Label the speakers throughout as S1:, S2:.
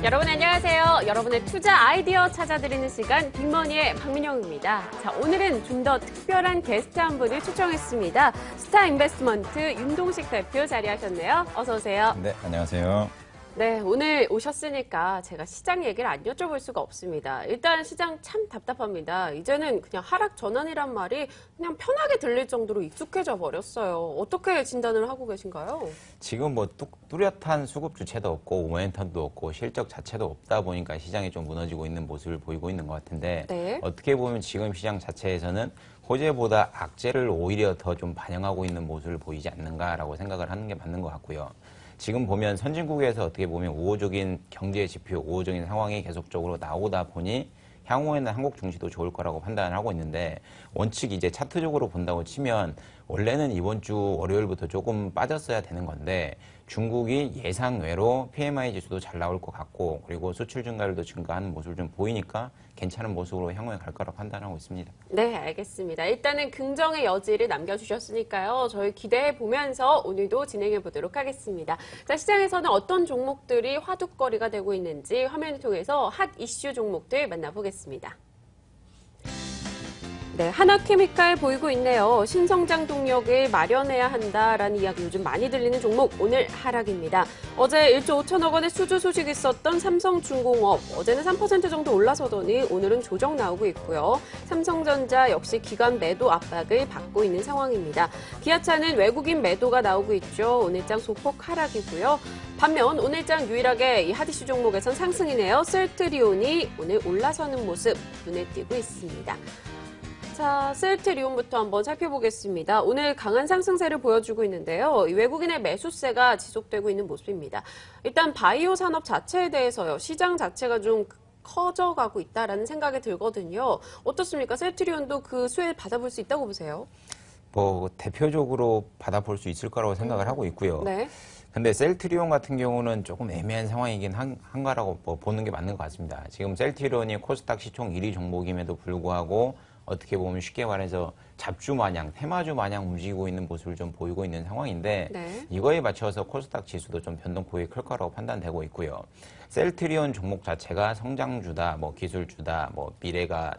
S1: 여러분 안녕하세요. 여러분의 투자 아이디어 찾아드리는 시간 빅머니의 박민영입니다. 자, 오늘은 좀 더 특별한 게스트 한 분을 초청했습니다. 스타인베스트먼트 윤동식 대표 자리하셨네요. 어서 오세요.
S2: 네, 안녕하세요.
S1: 네, 오늘 오셨으니까 제가 시장 얘기를 안 여쭤볼 수가 없습니다. 일단 시장 참 답답합니다. 이제는 그냥 하락 전환이란 말이 그냥 편하게 들릴 정도로 익숙해져 버렸어요. 어떻게 진단을 하고 계신가요?
S2: 지금 뭐 뚜렷한 수급 주체도 없고 모멘텀도 없고 실적 자체도 없다 보니까 시장이 좀 무너지고 있는 모습을 보이고 있는 것 같은데
S1: 네.
S2: 어떻게 보면 지금 시장 자체에서는 호재보다 악재를 오히려 더 좀 반영하고 있는 모습을 보이지 않는가라고 생각을 하는 게 맞는 것 같고요. 지금 보면 선진국에서 어떻게 보면 우호적인 경제 지표, 우호적인 상황이 계속적으로 나오다 보니 향후에는 한국 증시도 좋을 거라고 판단을 하고 있는데 원칙 이제 차트적으로 본다고 치면 원래는 이번 주 월요일부터 조금 빠졌어야 되는 건데 중국이 예상외로 PMI 지수도 잘 나올 것 같고 그리고 수출 증가율도 증가하는 모습을 좀 보이니까 괜찮은 모습으로 향후에 갈 거라고 판단하고 있습니다.
S1: 네, 알겠습니다. 일단은 긍정의 여지를 남겨주셨으니까요. 저희 기대해 보면서 오늘도 진행해 보도록 하겠습니다. 자, 시장에서는 어떤 종목들이 화두거리가 되고 있는지 화면을 통해서 핫 이슈 종목들 만나보겠습니다. 네, 하나케미칼 보이고 있네요. 신성장 동력을 마련해야 한다라는 이야기 요즘 많이 들리는 종목 오늘 하락입니다. 어제 1조 5천억 원의 수주 소식이 있었던 삼성중공업 어제는 3% 정도 올라서더니 오늘은 조정 나오고 있고요. 삼성전자 역시 기관 매도 압박을 받고 있는 상황입니다. 기아차는 외국인 매도가 나오고 있죠. 오늘장 소폭 하락이고요. 반면 오늘장 유일하게 이 핫이슈 종목에선 상승이네요. 셀트리온이 오늘 올라서는 모습 눈에 띄고 있습니다. 자, 셀트리온부터 한번 살펴보겠습니다. 오늘 강한 상승세를 보여주고 있는데요. 외국인의 매수세가 지속되고 있는 모습입니다. 일단 바이오 산업 자체에 대해서요. 시장 자체가 좀 커져가고 있다라는 생각이 들거든요. 어떻습니까? 셀트리온도 그 수혜를 받아볼 수 있다고 보세요?
S2: 뭐 대표적으로 받아볼 수 있을 거라고 생각을 하고 있고요.
S1: 네.
S2: 근데 셀트리온 같은 경우는 조금 애매한 상황이긴 한가라고 보는 게 맞는 것 같습니다. 지금 셀트리온이 코스닥 시총 1위 종목임에도 불구하고 어떻게 보면 쉽게 말해서 잡주 마냥, 테마주 마냥 움직이고 있는 모습을 좀 보이고 있는 상황인데
S1: 네.
S2: 이거에 맞춰서 코스닥 지수도 좀 변동폭이 클 거라고 판단되고 있고요. 셀트리온 종목 자체가 성장주다, 뭐 기술주다, 뭐 미래가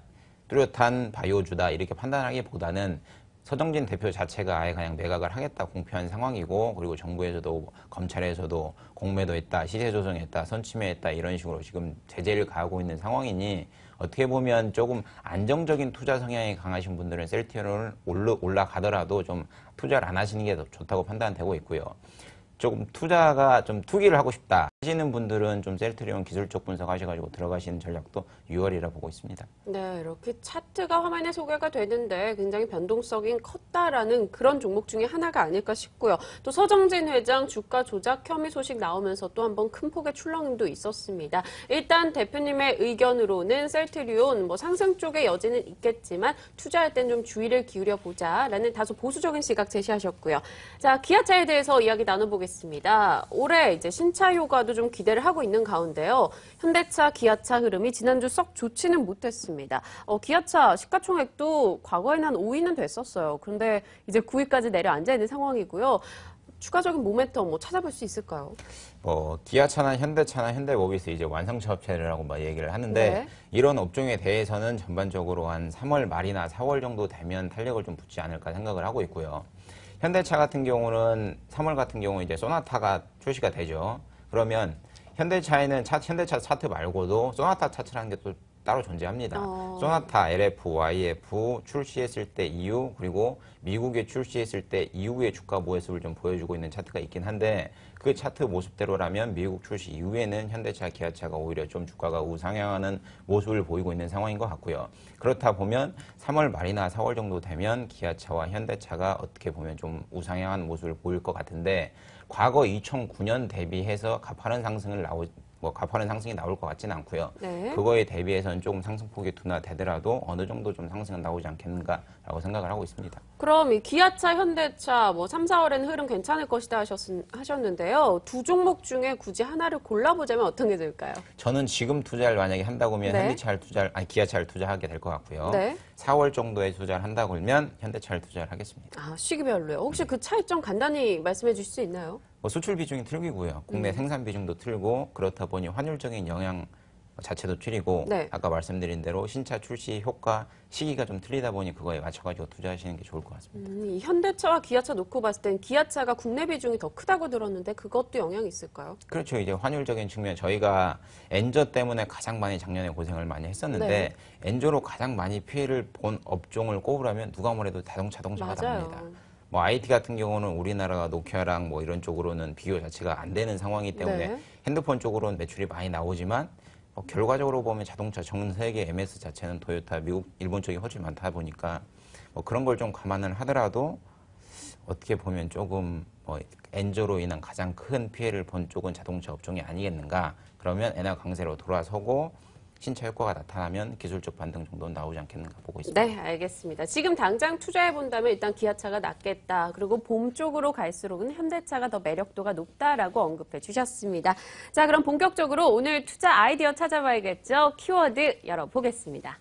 S2: 뚜렷한 바이오주다 이렇게 판단하기보다는 서정진 대표 자체가 아예 그냥 매각을 하겠다 공표한 상황이고 그리고 정부에서도 검찰에서도 공매도 했다, 시세 조정했다, 선침해했다 이런 식으로 지금 제재를 가하고 있는 상황이니 어떻게 보면 조금 안정적인 투자 성향이 강하신 분들은 셀트리온을 올라가더라도 좀 투자를 안 하시는 게 더 좋다고 판단되고 있고요. 조금 투자가 좀 투기를 하고 싶다 하시는 분들은 좀 셀트리온 기술적 분석하셔가지고 들어가시는 전략도 유효하리라 보고 있습니다.
S1: 네, 이렇게 차트가 화면에 소개가 되는데 굉장히 변동성이 컸다라는 그런 종목 중에 하나가 아닐까 싶고요. 또 서정진 회장 주가 조작 혐의 소식 나오면서 또 한 번 큰 폭의 출렁임도 있었습니다. 일단 대표님의 의견으로는 셀트리온 뭐 상승 쪽의 여지는 있겠지만 투자할 땐 좀 주의를 기울여 보자라는 다소 보수적인 시각 제시하셨고요. 자, 기아차에 대해서 이야기 나눠보겠습니다. 올해 이제 신차 효과도 좀 기대를 하고 있는 가운데요. 현대차, 기아차 흐름이 지난주 썩 좋지는 못했습니다. 기아차 시가총액도 과거에는 한 5위는 됐었어요. 그런데 이제 9위까지 내려앉아 있는 상황이고요. 추가적인 모멘텀 뭐 찾아볼 수 있을까요?
S2: 기아차나 현대차나 현대모비스 이제 완성차 업체라고 막 얘기를 하는데
S1: 네.
S2: 이런 업종에 대해서는 전반적으로 한 3월 말이나 4월 정도 되면 탄력을 좀 붙지 않을까 생각을 하고 있고요. 현대차 같은 경우는 3월 같은 경우 이제 소나타가 출시가 되죠. 그러면 현대차에는 현대차 차트 말고도 소나타 차트라는 게 또 따로 존재합니다. 소나타, LF, YF 출시했을 때 이후 그리고 미국에 출시했을 때 이후의 주가 모습을 좀 보여주고 있는 차트가 있긴 한데 그 차트 모습대로라면 미국 출시 이후에는 현대차, 기아차가 오히려 좀 주가가 우상향하는 모습을 보이고 있는 상황인 것 같고요. 그렇다 보면 3월 말이나 4월 정도 되면 기아차와 현대차가 어떻게 보면 좀 우상향한 모습을 보일 것 같은데 과거 2009년 대비해서 가파른 상승이 나올 것 같지는 않고요.
S1: 네.
S2: 그거에 대비해서는 조금 상승폭이 둔화되더라도 어느 정도 좀 상승은 나오지 않겠는가라고 생각을 하고 있습니다.
S1: 그럼 이 기아차, 현대차 뭐 3, 4월에는 흐름 괜찮을 것이다 하셨는데요. 두 종목 중에 굳이 하나를 골라보자면 어떤 게 될까요?
S2: 저는 지금 투자를 만약에 한다고 하면
S1: 네.
S2: 기아차를 투자하게 될 것 같고요.
S1: 네.
S2: 4월 정도에 투자를 한다고 하면 현대차를 투자를 하겠습니다.
S1: 시기별로요. 혹시 그 차이점 간단히 말씀해 주실 수 있나요?
S2: 뭐 수출 비중이 틀리고요. 국내 생산 비중도 틀고 그렇다 보니 환율적인 영향 자체도 틀리고
S1: 네.
S2: 아까 말씀드린 대로 신차 출시 효과 시기가 좀 틀리다 보니 그거에 맞춰가지고 투자하시는 게 좋을 것 같습니다.
S1: 이 현대차와 기아차 놓고 봤을 땐 기아차가 국내 비중이 더 크다고 들었는데 그것도 영향이 있을까요?
S2: 그렇죠. 이제 환율적인 측면 저희가 엔저 때문에 가장 많이 작년에 고생을 많이 했었는데
S1: 네.
S2: 엔저로 가장 많이 피해를 본 업종을 꼽으라면 누가 뭐래도 자동차가
S1: 맞아요.
S2: 답니다. 뭐 IT 같은 경우는 우리나라가 노키아랑 뭐 이런 쪽으로는 비교 자체가 안 되는 상황이기 때문에
S1: 네.
S2: 핸드폰 쪽으로는 매출이 많이 나오지만 결과적으로 보면 자동차 전 세계 MS 자체는 토요타, 미국, 일본 쪽이 훨씬 많다 보니까 뭐 그런 걸 좀 감안을 하더라도 어떻게 보면 조금 엔저로 인한 가장 큰 피해를 본 쪽은 자동차 업종이 아니겠는가. 그러면 엔화 강세로 돌아서고 신차 효과가 나타나면 기술적 반등 정도는 나오지 않겠는가 보고 있습니다.
S1: 네, 알겠습니다. 지금 당장 투자해 본다면 일단 기아차가 낫겠다. 그리고 봄 쪽으로 갈수록은 현대차가 더 매력도가 높다라고 언급해 주셨습니다. 자, 그럼 본격적으로 오늘 투자 아이디어 찾아봐야겠죠? 키워드 열어보겠습니다.